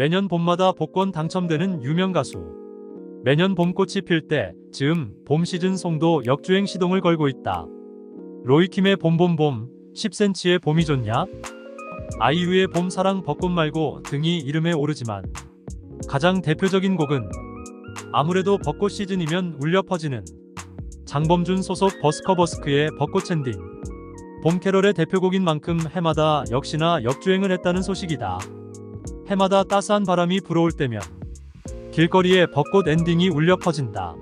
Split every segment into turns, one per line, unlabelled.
매년 봄마다 복권 당첨되는 유명 가수. 매년 봄꽃이 필 때 즈음 봄 시즌 송도 역주행 시동을 걸고 있다. 로이킴의 봄봄봄, 10cm의 봄이 좋냐? 아이유의 봄사랑 벚꽃 말고 등이 이름에 오르지만 가장 대표적인 곡은 아무래도 벚꽃 시즌이면 울려 퍼지는 장범준 소속 버스커버스크의 벚꽃 엔딩. 봄 캐럴의 대표곡인 만큼 해마다 역시나 역주행을 했다는 소식이다. 해마다 따스한 바람이 불어올 때면 길거리에 벚꽃 엔딩이 울려 퍼진다.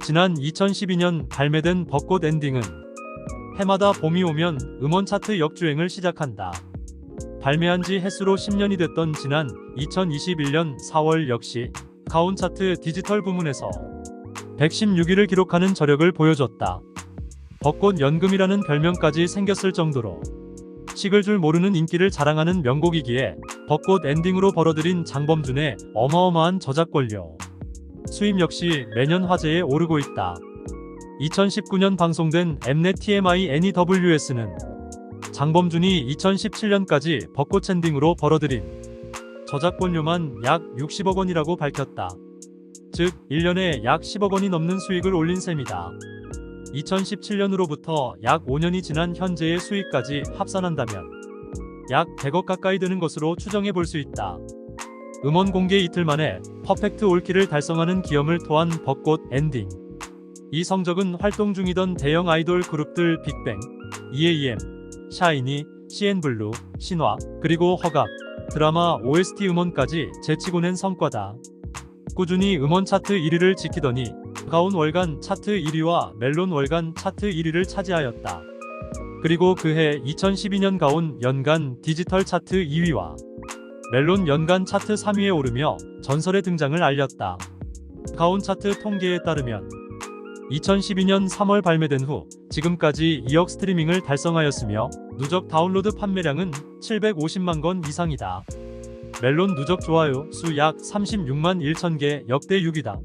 지난 2012년 발매된 벚꽃 엔딩은 해마다 봄이 오면 음원 차트 역주행을 시작한다. 발매한 지 해수로 10년이 됐던 지난 2021년 4월 역시 가온 차트 디지털 부문에서 116위를 기록하는 저력을 보여줬다. 벚꽃 연금이라는 별명까지 생겼을 정도로 식을 줄 모르는 인기를 자랑하는 명곡이기에 벚꽃 엔딩으로 벌어들인 장범준의 어마어마한 저작권료 수입 역시 매년 화제에 오르고 있다. 2019년 방송된 엠넷 TMI NEWS는 장범준이 2017년까지 벚꽃 엔딩으로 벌어들인 저작권료만 약 60억 원이라고 밝혔다. 즉 1년에 약 10억 원이 넘는 수익을 올린 셈이다. 2017년으로부터 약 5년이 지난 현재의 수익까지 합산한다면 약 100억 가까이 되는 것으로 추정해 볼 수 있다. 음원 공개 이틀 만에 퍼펙트 올킬을 달성하는 기염을 토한 벚꽃 엔딩. 이 성적은 활동 중이던 대형 아이돌 그룹들 빅뱅, EAM, 샤이니, CN블루, 신화, 그리고 허각, 드라마 OST 음원까지 제치고 낸 성과다. 꾸준히 음원 차트 1위를 지키더니 가온 월간 차트 1위와 멜론 월간 차트 1위를 차지하였다. 그리고 그해 2012년 가온 연간 디지털 차트 2위와 멜론 연간 차트 3위에 오르며 전설의 등장을 알렸다. 가온 차트 통계에 따르면 2012년 3월 발매된 후 지금까지 2억 스트리밍을 달성하였으며 누적 다운로드 판매량은 750만 건 이상이다. 멜론 누적 좋아요 수 약 36만 1천 개 역대 6위다.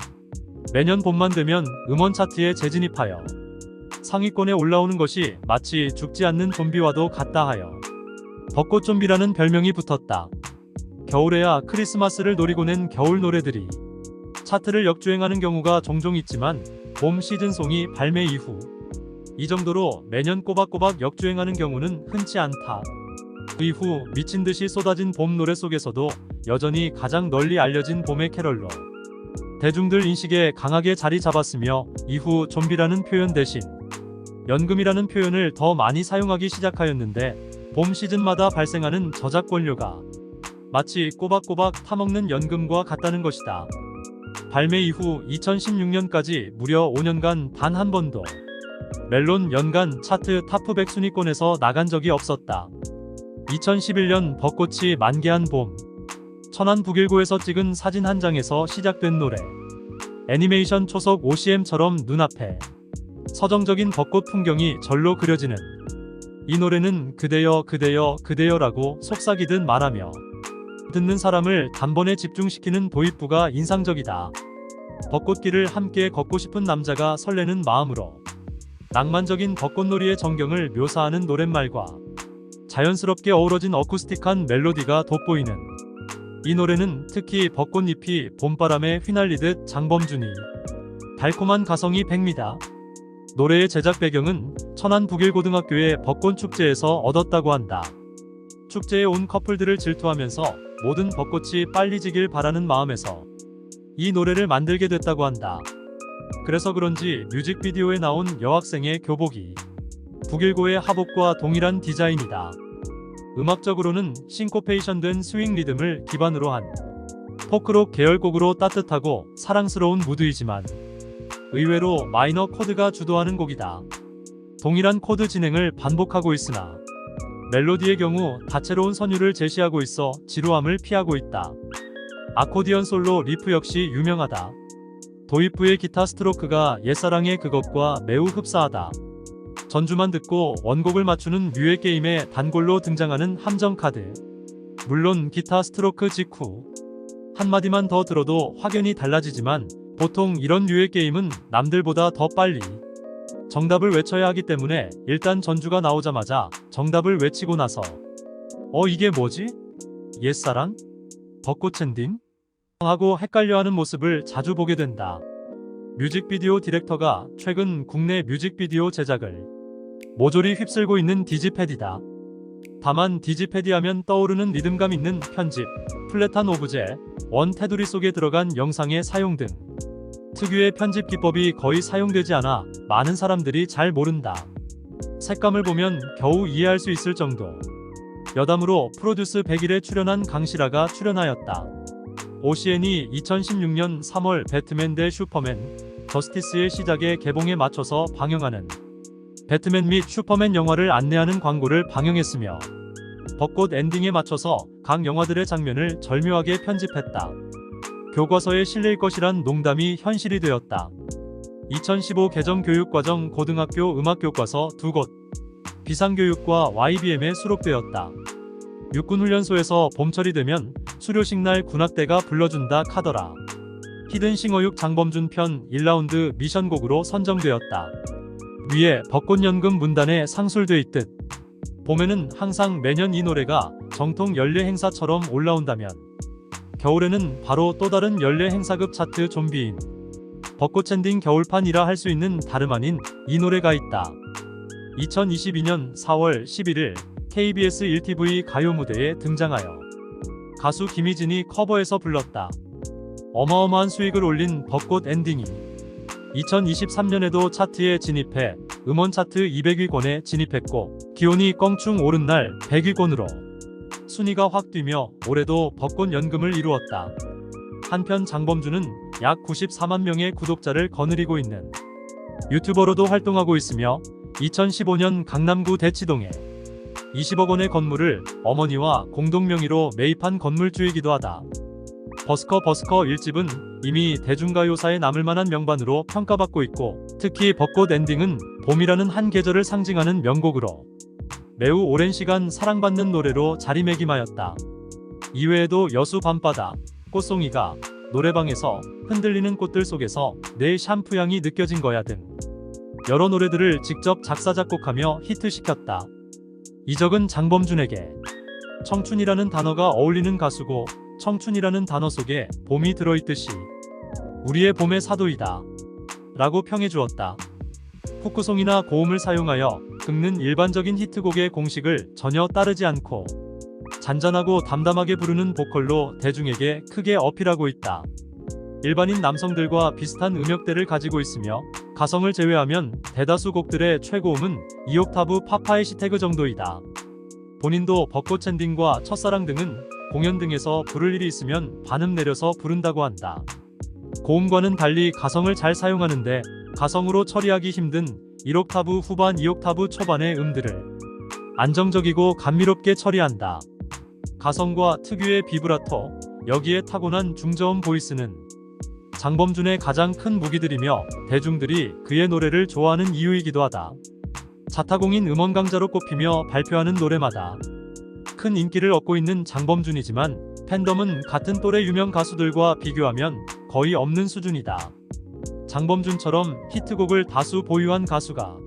매년 봄만 되면 음원 차트에 재진입하여 상위권에 올라오는 것이 마치 죽지 않는 좀비와도 같다 하여 벚꽃 좀비라는 별명이 붙었다. 겨울에야 크리스마스를 노리고 낸 겨울 노래들이 차트를 역주행하는 경우가 종종 있지만 봄 시즌송이 발매 이후 이 정도로 매년 꼬박꼬박 역주행하는 경우는 흔치 않다. 그 이후 미친듯이 쏟아진 봄 노래 속에서도 여전히 가장 널리 알려진 봄의 캐럴로 대중들 인식에 강하게 자리 잡았으며 이후 좀비라는 표현 대신 연금이라는 표현을 더 많이 사용하기 시작하였는데 봄 시즌마다 발생하는 저작권료가 마치 꼬박꼬박 타먹는 연금과 같다는 것이다. 발매 이후 2016년까지 무려 5년간 단 한 번도 멜론 연간 차트 탑 100 순위권에서 나간 적이 없었다. 2011년 벚꽃이 만개한 봄, 천안 북일고에서 찍은 사진 한 장에서 시작된 노래. 애니메이션 초속 OCM처럼 눈앞에 서정적인 벚꽃 풍경이 절로 그려지는 이 노래는 그대여 그대여 그대여라고 속삭이듯 말하며 듣는 사람을 단번에 집중시키는 도입부가 인상적이다. 벚꽃길을 함께 걷고 싶은 남자가 설레는 마음으로 낭만적인 벚꽃놀이의 전경을 묘사하는 노랫말과 자연스럽게 어우러진 어쿠스틱한 멜로디가 돋보이는 이 노래는 특히 벚꽃잎이 봄바람에 휘날리듯 장범준이 달콤한 가성이 백미다. 노래의 제작 배경은 천안 북일고등학교의 벚꽃축제에서 얻었다고 한다. 축제에 온 커플들을 질투하면서 모든 벚꽃이 빨리 지길 바라는 마음에서 이 노래를 만들게 됐다고 한다. 그래서 그런지 뮤직비디오에 나온 여학생의 교복이 북일고의 하복과 동일한 디자인이다. 음악적으로는 싱코페이션된 스윙 리듬을 기반으로 한 포크록 계열곡으로 따뜻하고 사랑스러운 무드이지만 의외로 마이너 코드가 주도하는 곡이다. 동일한 코드 진행을 반복하고 있으나 멜로디의 경우 다채로운 선율을 제시하고 있어 지루함을 피하고 있다. 아코디언 솔로 리프 역시 유명하다. 도입부의 기타 스트로크가 옛사랑의 그것과 매우 흡사하다. 전주만 듣고 원곡을 맞추는 류의 게임에 단골로 등장하는 함정 카드. 물론 기타 스트로크 직후 한마디만 더 들어도 확연히 달라지지만 보통 이런 류의 게임은 남들보다 더 빨리 정답을 외쳐야 하기 때문에 일단 전주가 나오자마자 정답을 외치고 나서 이게 뭐지? 옛사랑? 벚꽃 챈딩? 하고 헷갈려하는 모습을 자주 보게 된다. 뮤직비디오 디렉터가 최근 국내 뮤직비디오 제작을 모조리 휩쓸고 있는 디지패디다. 다만 디지패디 하면 떠오르는 리듬감 있는 편집, 플랫한 오브제, 원 테두리 속에 들어간 영상의 사용 등 특유의 편집 기법이 거의 사용되지 않아 많은 사람들이 잘 모른다. 색감을 보면 겨우 이해할 수 있을 정도. 여담으로 프로듀스 100일에 출연한 강시라가 출연하였다. OCN이 2016년 3월 배트맨 대 슈퍼맨, 저스티스의 시작의 개봉에 맞춰서 방영하는 배트맨 및 슈퍼맨 영화를 안내하는 광고를 방영했으며 벚꽃 엔딩에 맞춰서 각 영화들의 장면을 절묘하게 편집했다. 교과서에 실릴 것이란 농담이 현실이 되었다. 2015 개정 교육과정 고등학교 음악교과서 2곳, 비상교육과 YBM에 수록되었다. 육군훈련소에서 봄철이 되면 수료식 날 군악대가 불러준다 카더라. 히든싱어육 장범준 편 1라운드 미션곡으로 선정되었다. 위에 벚꽃연금 문단에 상술돼 있듯 봄에는 항상 매년 이 노래가 정통 연례 행사처럼 올라온다면 겨울에는 바로 또 다른 연례 행사급 차트 좀비인 벚꽃 엔딩 겨울판이라 할 수 있는 다름 아닌 이 노래가 있다. 2022년 4월 11일 KBS 1TV 가요 무대에 등장하여 가수 김희진이 커버해서 불렀다. 어마어마한 수익을 올린 벚꽃 엔딩이 2023년에도 차트에 진입해 음원 차트 200위권에 진입했고 기온이 껑충 오른 날 100위권으로 순위가 확 뛰며 올해도 벚꽃 연금을 이루었다. 한편 장범준은 약 94만 명의 구독자를 거느리고 있는 유튜버로도 활동하고 있으며 2015년 강남구 대치동에 20억 원의 건물을 어머니와 공동 명의로 매입한 건물주이기도 하다. 버스커 1집은 이미 대중가요사에 남을 만한 명반으로 평가받고 있고 특히 벚꽃 엔딩은 봄이라는 한 계절을 상징하는 명곡으로 매우 오랜 시간 사랑받는 노래로 자리매김하였다. 이외에도 여수 밤바다, 꽃송이가, 노래방에서 흔들리는 꽃들 속에서 내 샴푸 향이 느껴진 거야 등 여러 노래들을 직접 작사 작곡하며 히트시켰다. 이적은 장범준에게 청춘이라는 단어가 어울리는 가수고 청춘이라는 단어 속에 봄이 들어있듯이 우리의 봄의 사도이다 라고 평해주었다. 후크송이나 고음을 사용하여 긁는 일반적인 히트곡의 공식을 전혀 따르지 않고 잔잔하고 담담하게 부르는 보컬로 대중에게 크게 어필하고 있다. 일반인 남성들과 비슷한 음역대를 가지고 있으며 가성을 제외하면 대다수 곡들의 최고음은 2옥타브 팝하이시태그 정도이다. 본인도 벚꽃 엔딩과 첫사랑 등은 공연 등에서 부를 일이 있으면 반음 내려서 부른다고 한다. 고음과는 달리 가성을 잘 사용하는데 가성으로 처리하기 힘든 1옥타브 후반 2옥타브 초반의 음들을 안정적이고 감미롭게 처리한다. 가성과 특유의 비브라토, 여기에 타고난 중저음 보이스는 장범준의 가장 큰 무기들이며 대중들이 그의 노래를 좋아하는 이유이기도 하다. 자타공인 음원 강자로 꼽히며 발표하는 노래마다 큰 인기를 얻고 있는 장범준이지만 팬덤은 같은 또래 유명 가수들과 비교하면 거의 없는 수준이다. 장범준처럼 히트곡을 다수 보유한 가수가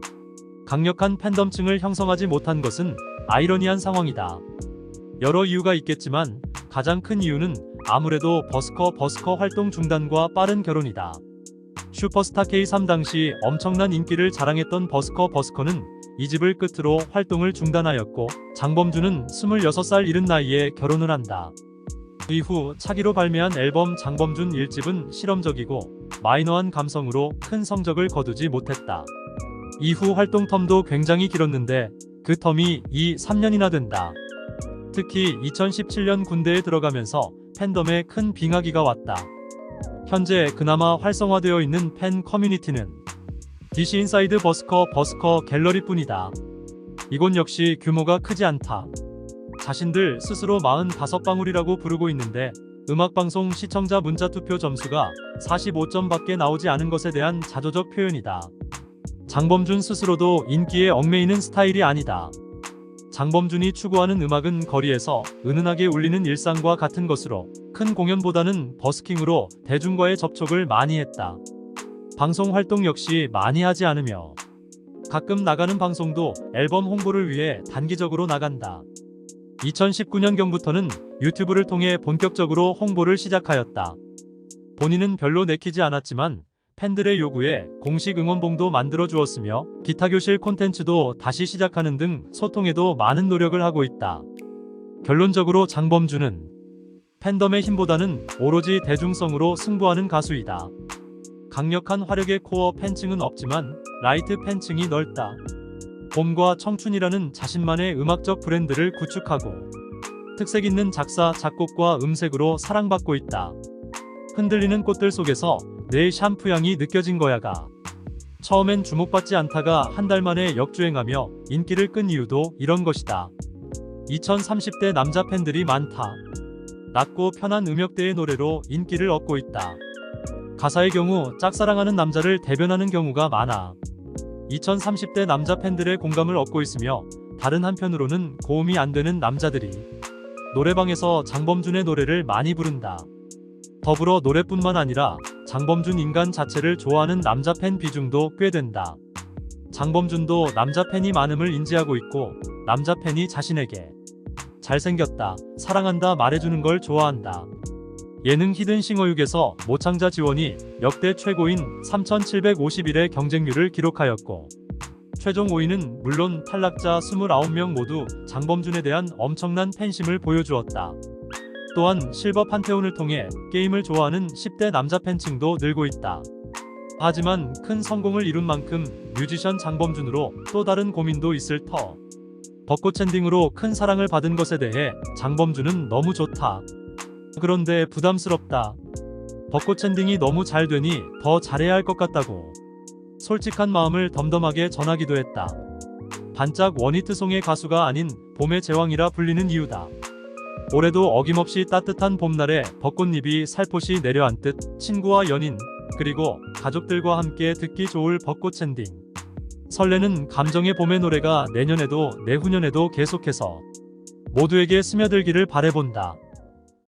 강력한 팬덤층을 형성하지 못한 것은 아이러니한 상황이다. 여러 이유가 있겠지만 가장 큰 이유는 아무래도 버스커 활동 중단과 빠른 결혼이다. 슈퍼스타 K3 당시 엄청난 인기를 자랑했던 버스커는 이 집을 끝으로 활동을 중단하였고 장범준은 26살 이른 나이에 결혼을 한다. 이후 차기로 발매한 앨범 장범준 1집은 실험적이고 마이너한 감성으로 큰 성적을 거두지 못했다. 이후 활동 텀도 굉장히 길었는데 그 텀이 3년이나 된다. 특히 2017년 군대에 들어가면서 팬덤에 큰 빙하기가 왔다. 현재 그나마 활성화되어 있는 팬 커뮤니티는 DC 인사이드 버스커 갤러리뿐이다. 이곳 역시 규모가 크지 않다. 자신들 스스로 45방울이라고 부르고 있는데 음악방송 시청자 문자투표 점수가 45점밖에 나오지 않은 것에 대한 자조적 표현이다. 장범준 스스로도 인기에 얽매이는 스타일이 아니다. 장범준이 추구하는 음악은 거리에서 은은하게 울리는 일상과 같은 것으로 큰 공연보다는 버스킹으로 대중과의 접촉을 많이 했다. 방송 활동 역시 많이 하지 않으며 가끔 나가는 방송도 앨범 홍보를 위해 단기적으로 나간다. 2019년경부터는 유튜브를 통해 본격적으로 홍보를 시작하였다. 본인은 별로 내키지 않았지만 팬들의 요구에 공식 응원봉도 만들어 주었으며 기타 교실 콘텐츠도 다시 시작하는 등 소통에도 많은 노력을 하고 있다. 결론적으로 장범준은 팬덤의 힘보다는 오로지 대중성으로 승부하는 가수이다. 강력한 화력의 코어 팬층은 없지만 라이트 팬층이 넓다. 봄과 청춘이라는 자신만의 음악적 브랜드를 구축하고 특색 있는 작사, 작곡과 음색으로 사랑받고 있다. 흔들리는 꽃들 속에서 내 샴푸 향이 느껴진 거야가 처음엔 주목받지 않다가 한 달 만에 역주행하며 인기를 끈 이유도 이런 것이다. 2030대 남자 팬들이 많다. 낮고 편한 음역대의 노래로 인기를 얻고 있다. 가사의 경우 짝사랑하는 남자를 대변하는 경우가 많아 2030대 남자 팬들의 공감을 얻고 있으며 다른 한편으로는 고음이 안 되는 남자들이 노래방에서 장범준의 노래를 많이 부른다. 더불어 노래뿐만 아니라 장범준 인간 자체를 좋아하는 남자 팬 비중도 꽤 된다. 장범준도 남자 팬이 많음을 인지하고 있고 남자 팬이 자신에게 잘생겼다, 사랑한다 말해주는 걸 좋아한다. 예능 히든싱어 6에서 모창자 지원이 역대 최고인 3,751의 경쟁률을 기록하였고 최종 5위는 물론 탈락자 29명 모두 장범준에 대한 엄청난 팬심을 보여주었다. 또한 실버 판테온을 통해 게임을 좋아하는 10대 남자 팬층도 늘고 있다. 하지만 큰 성공을 이룬 만큼 뮤지션 장범준으로 또 다른 고민도 있을 터. 벚꽃 엔딩으로 큰 사랑을 받은 것에 대해 장범준은 너무 좋다. 그런데 부담스럽다. 벚꽃 엔딩이 너무 잘 되니 더 잘해야 할 것 같다고 솔직한 마음을 덤덤하게 전하기도 했다. 반짝 원히트송의 가수가 아닌 봄의 제왕이라 불리는 이유다. 올해도 어김없이 따뜻한 봄날에 벚꽃잎이 살포시 내려앉듯 친구와 연인 그리고 가족들과 함께 듣기 좋을 벚꽃 엔딩. 설레는 감정의 봄의 노래가 내년에도 내후년에도 계속해서 모두에게 스며들기를 바라본다.